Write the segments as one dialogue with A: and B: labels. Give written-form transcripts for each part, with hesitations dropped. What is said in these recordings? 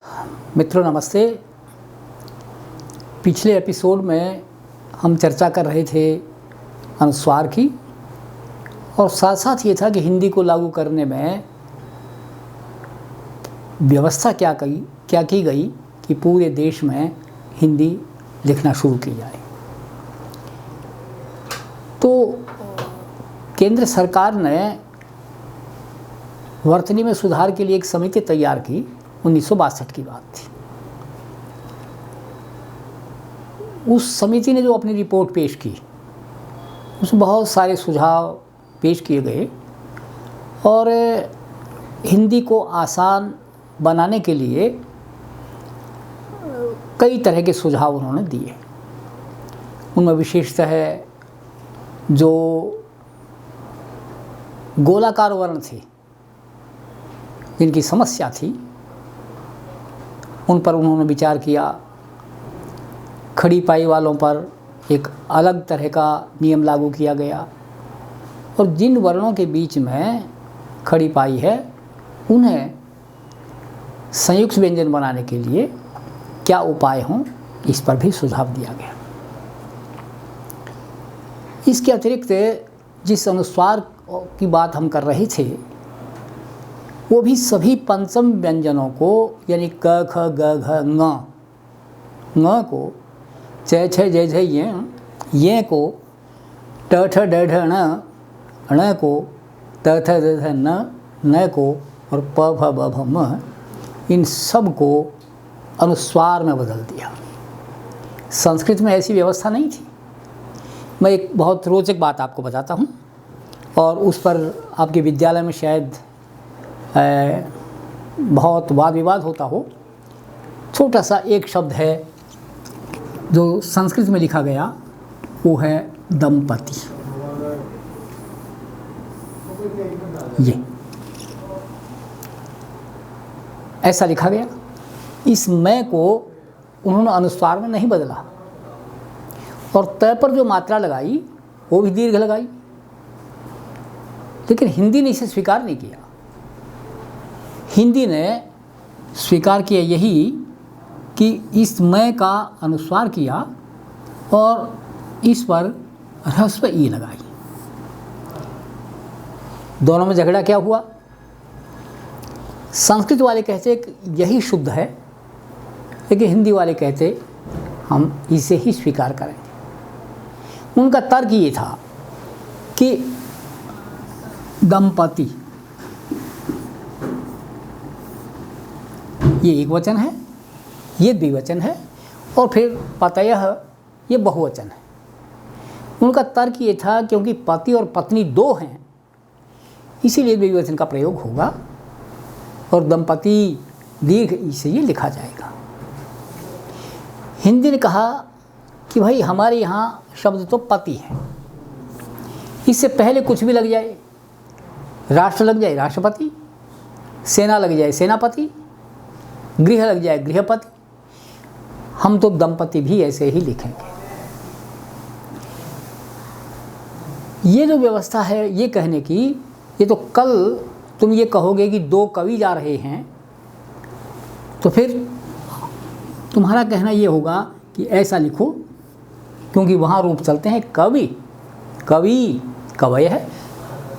A: मित्रों नमस्ते। पिछले एपिसोड में हम चर्चा कर रहे थे अनुस्वार की, और साथ साथ ये था कि हिंदी को लागू करने में व्यवस्था क्या की गई कि पूरे देश में हिंदी लिखना शुरू की जाए। तो केंद्र सरकार ने वर्तनी में सुधार के लिए एक समिति तैयार की। 1962 की बात थी। उस समिति ने जो अपनी रिपोर्ट पेश की, उसमें बहुत सारे सुझाव पेश किए गए और हिंदी को आसान बनाने के लिए कई तरह के सुझाव उन्होंने दिए। उनमें विशेषतः जो गोलाकार वर्ण थे, जिनकी समस्या थी, उन पर उन्होंने विचार किया। खड़ी पाई वालों पर एक अलग तरह का नियम लागू किया गया, और जिन वर्णों के बीच में खड़ी पाई है उन्हें संयुक्त व्यंजन बनाने के लिए क्या उपाय हों, इस पर भी सुझाव दिया गया। इसके अतिरिक्त जिस अनुस्वार की बात हम कर रहे थे, वो भी सभी पंचम व्यंजनों को, यानी क ख ग घ ङ को, च छ ज झ ये को, ट ठ ड ढ ण को, त थ द ध न को, और प फ ब भ म, इन सब को अनुस्वार में बदल दिया। संस्कृत में ऐसी व्यवस्था नहीं थी। मैं एक बहुत रोचक बात आपको बताता हूँ, और उस पर आपके विद्यालय में शायद बहुत वाद विवाद होता हो। छोटा सा एक शब्द है जो संस्कृत में लिखा गया, वो है दंपति। ये ऐसा लिखा गया। इस मैं को उन्होंने अनुस्वार में नहीं बदला, और त पर जो मात्रा लगाई वो भी दीर्घ लगाई, लेकिन हिंदी ने इसे स्वीकार नहीं किया। हिंदी ने स्वीकार किया यही कि इस मैं का अनुस्वार किया और इस पर ह्रस्व ई लगाई। दोनों में झगड़ा क्या हुआ? संस्कृत वाले कहते कि यही शुद्ध है, लेकिन हिंदी वाले कहते हम इसे ही स्वीकार करेंगे। उनका तर्क ये था कि दंपति ये एक वचन है, ये द्विवचन है, और फिर पतयः ये बहुवचन है। उनका तर्क ये था क्योंकि पति और पत्नी दो हैं, इसीलिए द्विवचन का प्रयोग होगा, और दंपति दीर्घ ई से ये लिखा जाएगा। हिंदी ने कहा कि भाई हमारे यहाँ शब्द तो पति है, इससे पहले कुछ भी लग जाए, राष्ट्र लग जाए राष्ट्रपति, सेना लग जाए सेनापति, गृह लग जाए गृहपति, हम तो दंपति भी ऐसे ही लिखेंगे। ये जो व्यवस्था है ये कहने की, ये तो कल तुम ये कहोगे कि दो कवि जा रहे हैं, तो फिर तुम्हारा कहना ये होगा कि ऐसा लिखो, क्योंकि वहाँ रूप चलते हैं कवि कवि कवय है,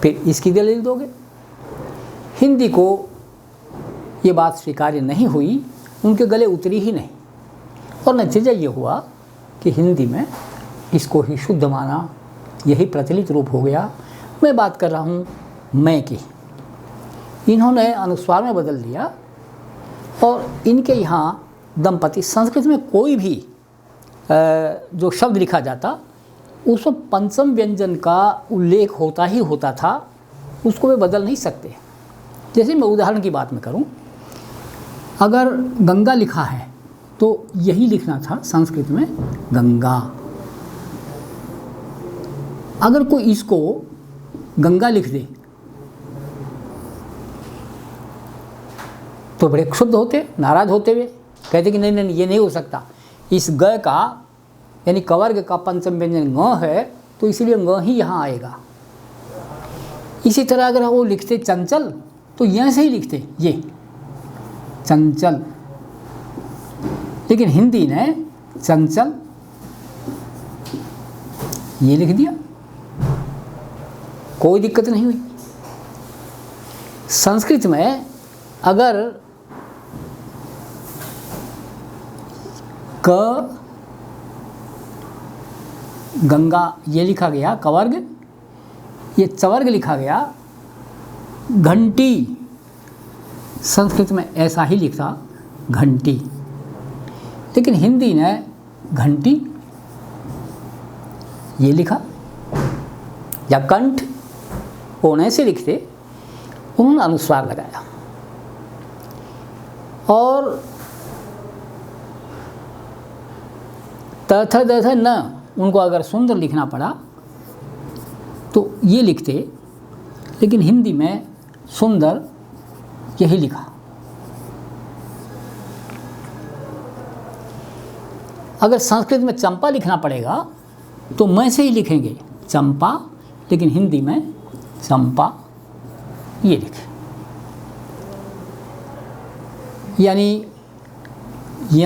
A: फिर इसकी दलील दोगे। हिंदी को ये बात स्वीकार्य नहीं हुई, उनके गले उतरी ही नहीं, और नतीजा ये हुआ कि हिंदी में इसको ही शुद्ध माना, यही प्रचलित रूप हो गया। मैं बात कर रहा हूँ मैं की। इन्होंने अनुस्वार में बदल दिया, और इनके यहाँ दंपति, संस्कृत में कोई भी जो शब्द लिखा जाता उसमें पंचम व्यंजन का उल्लेख होता ही होता था, उसको वे बदल नहीं सकते। जैसे मैं उदाहरण की बात में करूं, अगर गंगा लिखा है तो यही लिखना था संस्कृत में गंगा। अगर कोई इसको गंगा लिख दे तो बड़े क्षुब्ध होते, नाराज होते हुए कहते कि नहीं नहीं ये नहीं हो सकता, इस ग का यानी कवर्ग का पंचम व्यंजन ग है, तो इसीलिए ग ही यहाँ आएगा। इसी तरह अगर वो लिखते चंचल तो यहाँ से ही लिखते ये चंचल, लेकिन हिंदी ने चंचल ये लिख दिया, कोई दिक्कत नहीं हुई। संस्कृत में अगर क गंगा ये लिखा गया कवर्ग, ये चवर्ग लिखा गया, घंटी संस्कृत में ऐसा ही लिखा घंटी, लेकिन हिंदी ने घंटी ये लिखा, या कंठ होने से लिखते, उन्होंने अनुस्वार लगाया। और तथ दथ न, उनको अगर सुंदर लिखना पड़ा तो ये लिखते, लेकिन हिंदी में सुंदर यही लिखा। अगर संस्कृत में चंपा लिखना पड़ेगा तो मैं से ही लिखेंगे चंपा, लेकिन हिंदी में चंपा ये लिखे। यानी ये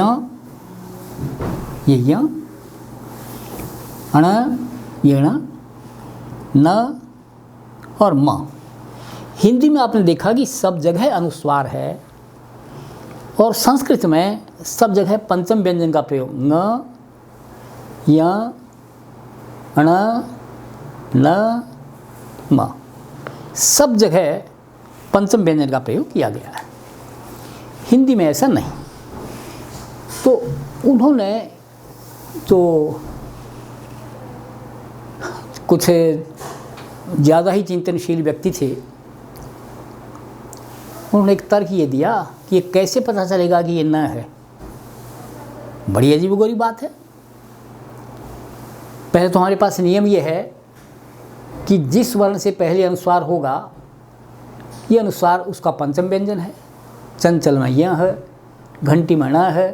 A: अण येण न और म। हिंदी में आपने देखा कि सब जगह अनुस्वार है, और संस्कृत में सब जगह पंचम व्यंजन का प्रयोग न, य, अण, न, म, सब जगह पंचम व्यंजन का प्रयोग किया गया है। हिंदी में ऐसा नहीं। तो उन्होंने तो कुछ ज़्यादा ही चिंतनशील व्यक्ति थे, उन्होंने एक तर्क ये दिया कि ये कैसे पता चलेगा कि ये न है। बड़ी अजीबोगरीब बात है। पहले तो हमारे पास नियम ये है कि जिस वर्ण से पहले अनुस्वार होगा ये अनुस्वार उसका पंचम व्यंजन है। चंचल में य है, घंटी में न है,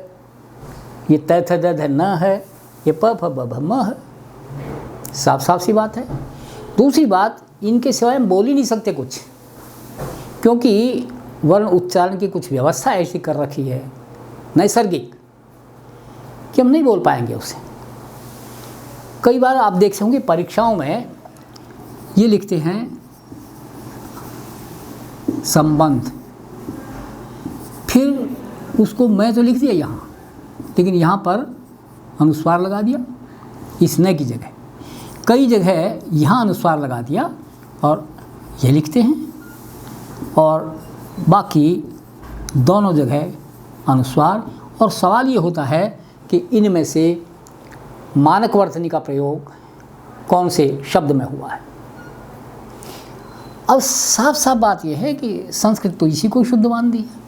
A: ये त थ द ध न है, ये प फ ब भ म है। साफ साफ सी बात है। दूसरी बात, इनके सिवाय हम बोल ही नहीं सकते कुछ, क्योंकि वर्ण उच्चारण की कुछ व्यवस्था ऐसी कर रखी है नैसर्गिक कि हम नहीं बोल पाएंगे उसे। कई बार आप देख होंगे परीक्षाओं में ये लिखते हैं संबंध, फिर उसको मैं तो लिख दिया यहाँ, लेकिन यहाँ पर अनुस्वार लगा दिया इस न की जगह। कई जगह यहाँ अनुस्वार लगा दिया और ये लिखते हैं, और बाकी दोनों जगह अनुस्वार। और सवाल ये होता है कि इनमें से मानक वर्तनी का प्रयोग कौन से शब्द में हुआ है। अब साफ साफ बात यह है कि संस्कृत तो इसी को शुद्ध मान दी है,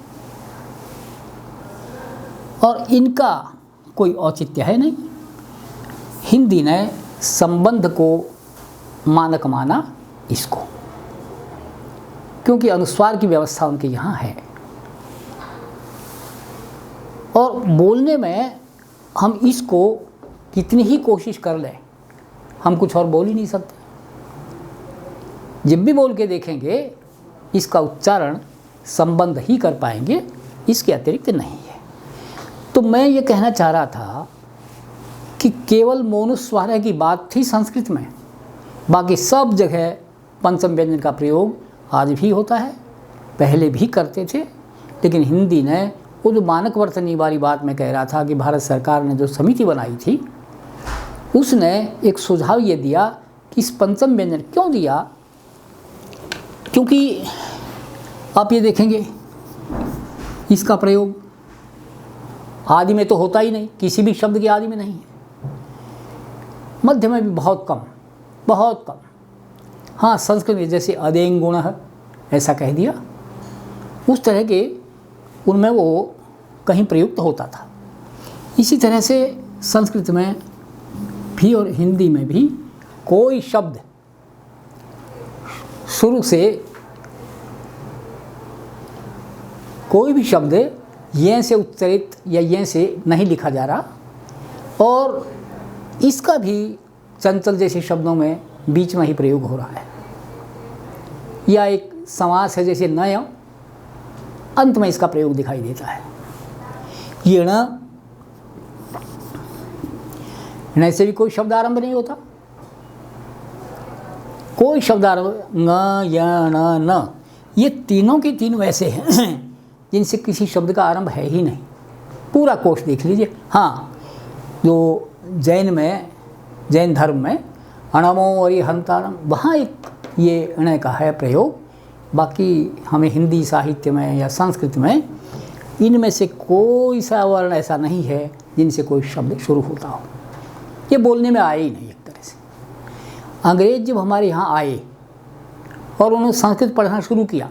A: और इनका कोई औचित्य है नहीं। हिंदी ने संबंध को मानक माना इसको, क्योंकि अनुस्वार की व्यवस्था उनके यहाँ है। और बोलने में हम इसको कितनी ही कोशिश कर लें, हम कुछ और बोल ही नहीं सकते। जब भी बोल के देखेंगे इसका उच्चारण संबंध ही कर पाएंगे, इसके अतिरिक्त नहीं है। तो मैं ये कहना चाह रहा था कि केवल मोनुस्वार की बात थी संस्कृत में, बाकी सब जगह पंचम व्यंजन का प्रयोग आज भी होता है, पहले भी करते थे। लेकिन हिंदी ने वो जो मानक वर्तनी वाली बात मैं कह रहा था कि भारत सरकार ने जो समिति बनाई थी, उसने एक सुझाव ये दिया कि इस पंचम व्यंजन क्यों दिया, क्योंकि आप ये देखेंगे इसका प्रयोग आदि में तो होता ही नहीं, किसी भी शब्द के आदि में नहीं है। मध्य में भी बहुत कम, बहुत कम। हाँ, संस्कृत में जैसे अदेंग गुण है ऐसा कह दिया, उस तरह के उनमें वो कहीं प्रयुक्त होता था। इसी तरह से संस्कृत में भी और हिंदी में भी कोई शब्द शुरू से, कोई भी शब्द ये से उच्चारित या ये से नहीं लिखा जा रहा, और इसका भी चंचल जैसे शब्दों में बीच में ही प्रयोग हो रहा है। या एक समास है जैसे नय, अंत में इसका प्रयोग दिखाई देता है। येण ण से भी कोई शब्द आरंभ नहीं होता, कोई शब्द आरंभ, ङ य ण न, ये तीनों के तीन वैसे हैं जिनसे किसी शब्द का आरंभ है ही नहीं। पूरा कोश देख लीजिए। हाँ, जो जैन धर्म में अणमो और ये हंतारम, वहाँ एक ये अण का है प्रयोग। बाकी हमें हिंदी साहित्य में या संस्कृत में इनमें से कोई सा वर्ण ऐसा नहीं है जिनसे कोई शब्द शुरू होता हो। ये बोलने में आए ही नहीं एक तरह से। अंग्रेज जब हमारे यहाँ आए और उन्होंने संस्कृत पढ़ना शुरू किया,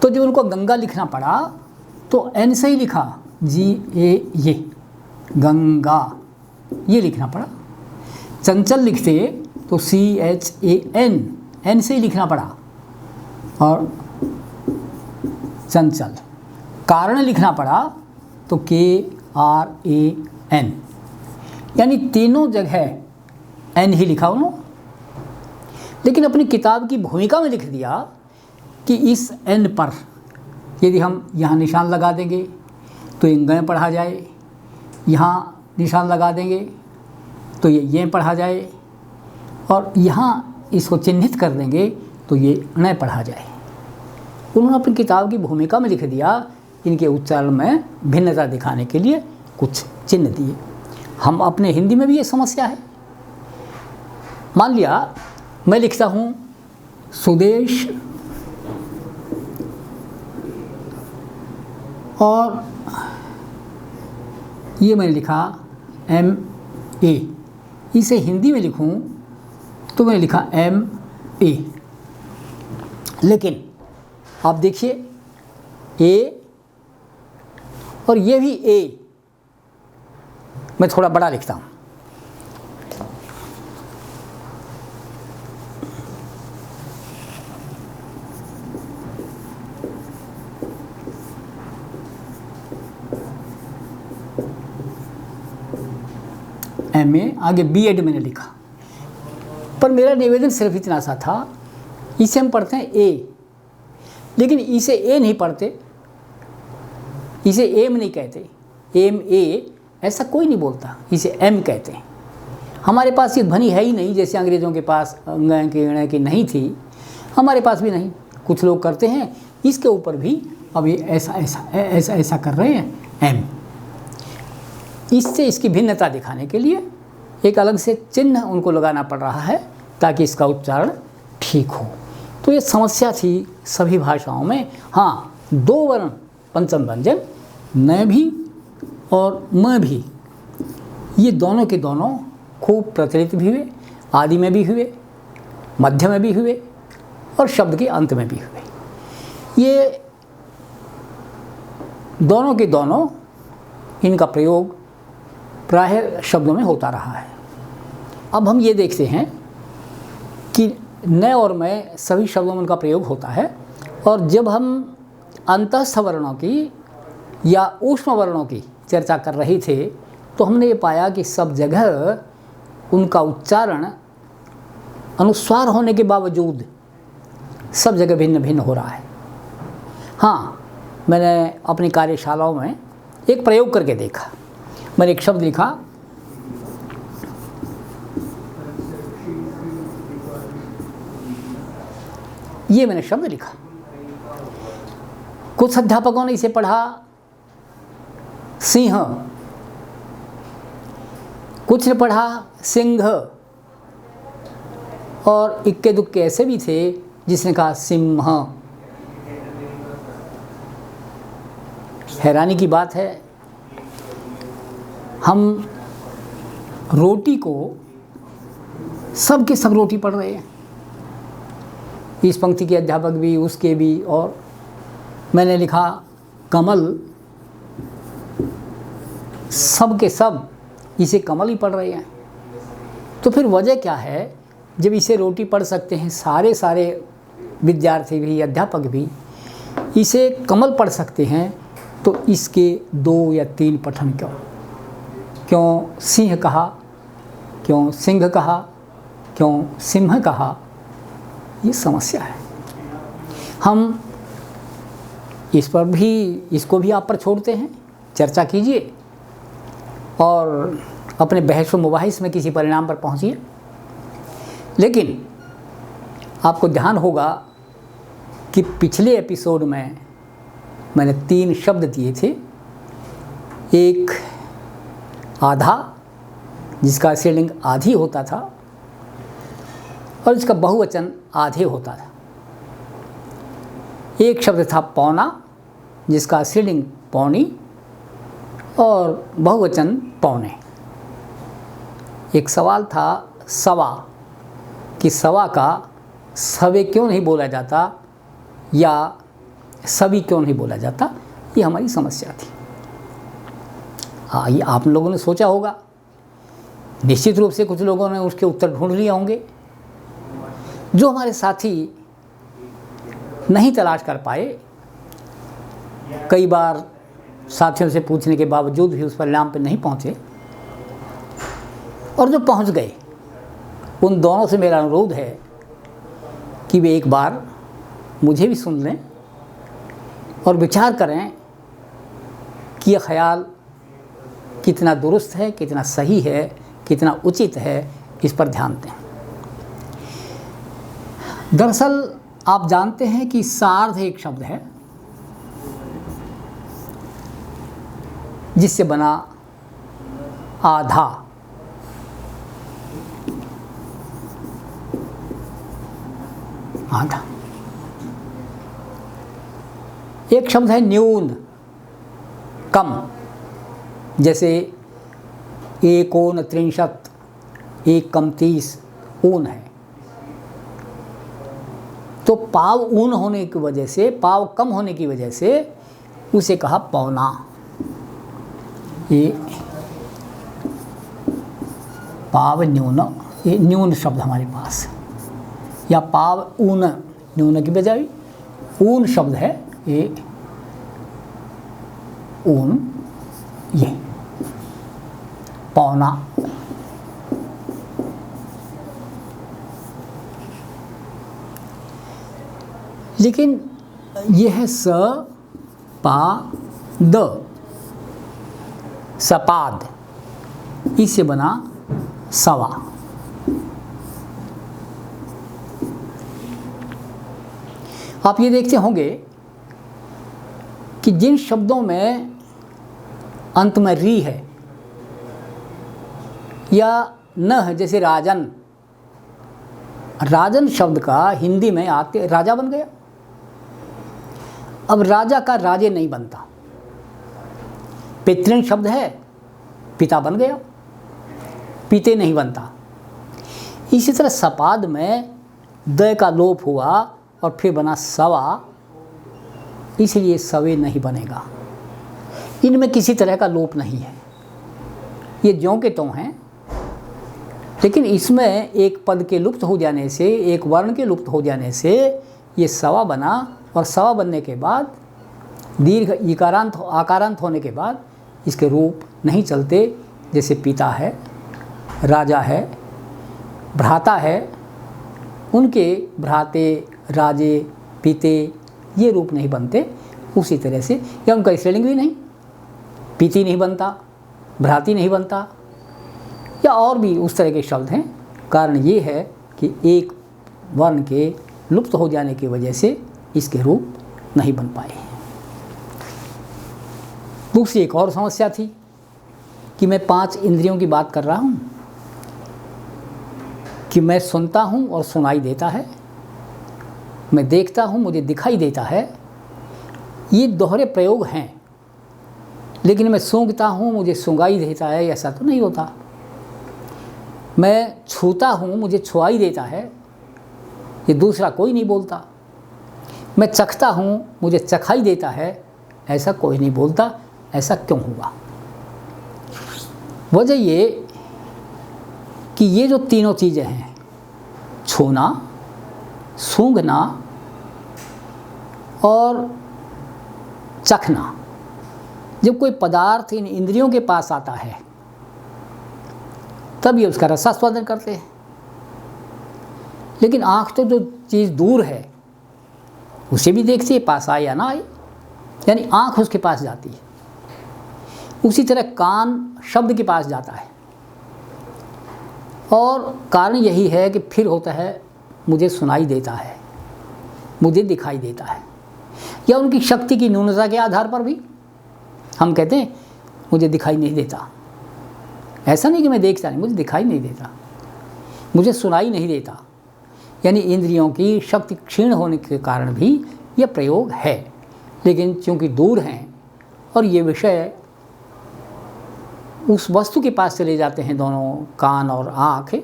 A: तो जब उनको गंगा लिखना पड़ा तो एन से ही लिखा, GA, ये गंगा ये लिखना पड़ा। चंचल लिखते तो CHAN, एन से ही लिखना पड़ा। और चंचल कारण लिखना पड़ा तो KRAN, यानी तीनों जगह एन ही लिखा उन्होंने। लेकिन अपनी किताब की भूमिका में लिख दिया कि इस एन पर यदि हम यहाँ निशान लगा देंगे तो ये पढ़ा जाए, यहाँ निशान लगा देंगे तो ये पढ़ा जाए, और यहाँ इसको चिन्हित कर देंगे तो ये ण पढ़ा जाए। उन्होंने अपनी किताब की भूमिका में लिख दिया, इनके उच्चारण में भिन्नता दिखाने के लिए कुछ चिन्ह दिए। हम अपने हिंदी में भी ये समस्या है। मान लिया मैं लिखता हूँ सुदेश, और ये मैंने लिखा MA, इसे हिंदी में लिखूं तो मैंने लिखा MA। लेकिन आप देखिए A और ये भी A, मैं थोड़ा बड़ा लिखता हूँ। MA, आगे B.Ed मैंने लिखा। पर मेरा निवेदन सिर्फ इतना सा था, इसे हम पढ़ते हैं A, लेकिन इसे A नहीं पढ़ते, इसे एम नहीं कहते, MA ऐसा कोई नहीं बोलता, इसे M कहते हैं। हमारे पास ये ध्वनि है ही नहीं, जैसे अंग्रेज़ों के पास ङ की ण की नहीं थी, हमारे पास भी नहीं। कुछ लोग करते हैं, इसके ऊपर भी अब ये ऐसा कर रहे हैं M। इससे इसकी भिन्नता दिखाने के लिए एक अलग से चिन्ह उनको लगाना पड़ रहा है ताकि इसका उच्चारण ठीक हो। तो ये समस्या थी सभी भाषाओं में। हाँ, दो वर्ण पंचम व्यंजन न भी और म भी, ये दोनों के दोनों खूब प्रचलित भी हुए, आदि में भी हुए, मध्य में भी हुए और शब्द के अंत में भी हुए। ये दोनों के दोनों, इनका प्रयोग प्रायः शब्दों में होता रहा है। अब हम ये देखते हैं कि न और मैं सभी शब्दों में उनका प्रयोग होता है, और जब हम अंतस्थ वर्णों की या ऊष्म वर्णों की चर्चा कर रहे थे तो हमने ये पाया कि सब जगह उनका उच्चारण अनुस्वार होने के बावजूद सब जगह भिन्न भिन्न हो रहा है। हाँ, मैंने अपनी कार्यशालाओं में एक प्रयोग करके देखा। मैंने एक शब्द लिखा, ये मैंने शब्द लिखा। कुछ अध्यापकों ने इसे पढ़ा सिंह, कुछ ने पढ़ा सिंह, और इक्के दुक्के ऐसे भी थे जिसने कहा सिंह। हैरानी की बात है, हम रोटी को सब के सब रोटी पढ़ रहे हैं, इस पंक्ति के अध्यापक भी, उसके भी, और मैंने लिखा कमल, सब के सब इसे कमल ही पढ़ रहे हैं। तो फिर वजह क्या है, जब इसे रोटी पढ़ सकते हैं सारे विद्यार्थी भी, अध्यापक भी इसे कमल पढ़ सकते हैं, तो इसके 2 या 3 पठन क्यों सिंह कहा, क्यों सिंह कहा, क्यों सिंह कहा, ये समस्या है। हम इस पर भी, इसको भी आप पर छोड़ते हैं, चर्चा कीजिए और अपने बहस व मुबाहिस में किसी परिणाम पर पहुँचिए। लेकिन आपको ध्यान होगा कि पिछले एपिसोड में मैंने 3 शब्द दिए थे। एक आधा, जिसका स्त्रीलिंग आधी होता था, और इसका बहुवचन आधे होता था। एक शब्द था पौना, जिसका स्त्रीलिंग पौनी और बहुवचन पौने। एक सवाल था सवा, कि सवा का सवे क्यों नहीं बोला जाता या सभी क्यों नहीं बोला जाता। ये हमारी समस्या थी। हाँ, ये आप लोगों ने सोचा होगा, निश्चित रूप से कुछ लोगों ने उसके उत्तर ढूंढ लिए होंगे। जो हमारे साथी नहीं तलाश कर पाए, कई बार साथियों से पूछने के बावजूद भी उस परिणाम पर नहीं पहुंचे, और जो पहुंच गए, उन दोनों से मेरा अनुरोध है कि वे एक बार मुझे भी सुन लें और विचार करें कि यह ख्याल कितना दुरुस्त है, कितना सही है, कितना उचित है, इस पर ध्यान दें। दरअसल आप जानते हैं कि सार्ध एक शब्द है जिससे बना आधा। आधा। एक शब्द है न्यून, कम, जैसे एकोन त्रिंशत, 1 कम 30 ऊन है। तो पाव ऊन होने की वजह से, पाव कम होने की वजह से उसे कहा पौना। ये पाव न्यून, ये न्यून शब्द हमारे पास, या पाव ऊन, न्यून की बजाय ऊन शब्द है, ये ऊन, ये पौना। लेकिन यह है स पा द, सपाद, इससे बना सवा। आप ये देखते होंगे कि जिन शब्दों में अंत में री है या न है, जैसे राजन, राजन शब्द का हिंदी में आते राजा बन गया। अब राजा का राजे नहीं बनता। पितृण शब्द है, पिता बन गया, पिते नहीं बनता। इसी तरह सपाद में द का लोप हुआ और फिर बना सवा, इसलिए सवे नहीं बनेगा। इनमें किसी तरह का लोप नहीं है, ये ज्यों के त्यों हैं। लेकिन इसमें एक पद के लुप्त हो जाने से, एक वर्ण के लुप्त हो जाने से ये सवा बना, और सवा बनने के बाद दीर्घ इकारांत आकारांत होने के बाद इसके रूप नहीं चलते। जैसे पिता है, राजा है, भ्राता है, उनके भ्राते, राजे, पिते, ये रूप नहीं बनते। उसी तरह से या उनका स्त्रीलिंग भी नहीं, पीति नहीं बनता, भ्राती नहीं बनता, या और भी उस तरह के शब्द हैं। कारण ये है कि एक वर्ण के लुप्त हो जाने की वजह से इसके रूप नहीं बन पाए। दूसरी एक और समस्या थी कि मैं 5 इंद्रियों की बात कर रहा हूँ, कि मैं सुनता हूँ और सुनाई देता है, मैं देखता हूँ, मुझे दिखाई देता है। ये दोहरे प्रयोग हैं, लेकिन मैं सूंघता हूँ, मुझे सूंघाई देता है, ऐसा तो नहीं होता। मैं छूता हूँ, मुझे छुआई देता है, ये दूसरा कोई नहीं बोलता। मैं चखता हूँ, मुझे चखाई देता है, ऐसा कोई नहीं बोलता। ऐसा क्यों हुआ? वजह ये कि ये जो तीनों चीज़ें हैं, छूना, सूंघना और चखना, जब कोई पदार्थ इन इंद्रियों के पास आता है तब ये उसका रसास्वादन करते हैं। लेकिन आँख तो जो चीज़ दूर है उसे भी देखती है, पास आए या ना आए, यानी आँख उसके पास जाती है। उसी तरह कान शब्द के पास जाता है, और कारण यही है कि फिर होता है मुझे सुनाई देता है, मुझे दिखाई देता है, या उनकी शक्ति की न्यूनता के आधार पर भी हम कहते हैं मुझे दिखाई नहीं देता। ऐसा नहीं कि मैं देखता नहीं, मुझे दिखाई नहीं देता, मुझे सुनाई नहीं देता। यानी इंद्रियों की शक्ति क्षीण होने के कारण भी यह प्रयोग है। लेकिन चूँकि दूर हैं और ये विषय उस वस्तु के पास चले जाते हैं, दोनों कान और आँख,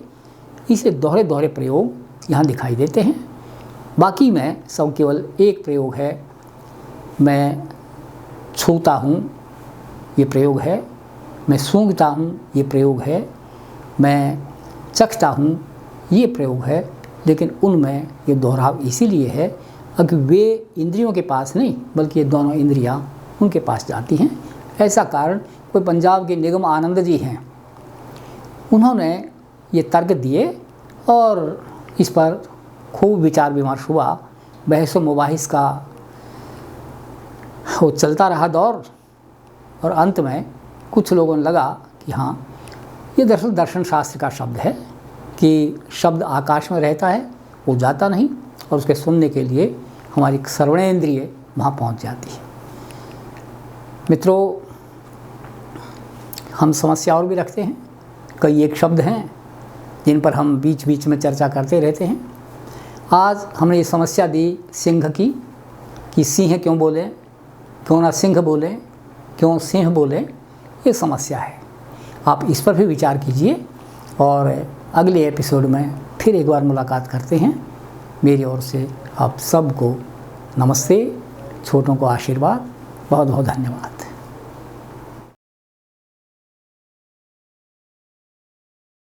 A: इसे दोहरे दोहरे प्रयोग यहाँ दिखाई देते हैं। बाकी में सब केवल एक प्रयोग है, मैं छूता हूँ, ये प्रयोग है, मैं सूंघता हूँ, ये प्रयोग है, मैं चखता हूँ, ये प्रयोग है। लेकिन उनमें ये दोहराव इसीलिए है कि वे इंद्रियों के पास नहीं, बल्कि ये दोनों इंद्रियाँ उनके पास जाती हैं। ऐसा कारण कोई पंजाब के निगम आनंद जी हैं, उन्होंने ये तर्क दिए और इस पर खूब विचार विमर्श हुआ, बहस व मुबाहिस का वो चलता रहा दौर। और अंत में कुछ लोगों ने लगा कि हाँ, ये दरअसल दर्शन शास्त्र का शब्द है कि शब्द आकाश में रहता है, वो जाता नहीं, और उसके सुनने के लिए हमारी श्रवणेंद्रिय वहाँ पहुँच जाती है। मित्रों, हम समस्या और भी रखते हैं, कई एक शब्द हैं जिन पर हम बीच बीच में चर्चा करते रहते हैं। आज हमने ये समस्या दी सिंह की, कि सिंह क्यों बोले, क्यों ना सिंह बोले, क्यों सिंह बोले, ये समस्या है। आप इस पर भी विचार कीजिए और अगले एपिसोड में फिर एक बार मुलाकात करते हैं। मेरी ओर से आप सबको नमस्ते, छोटों को आशीर्वाद, बहुत बहुत धन्यवाद।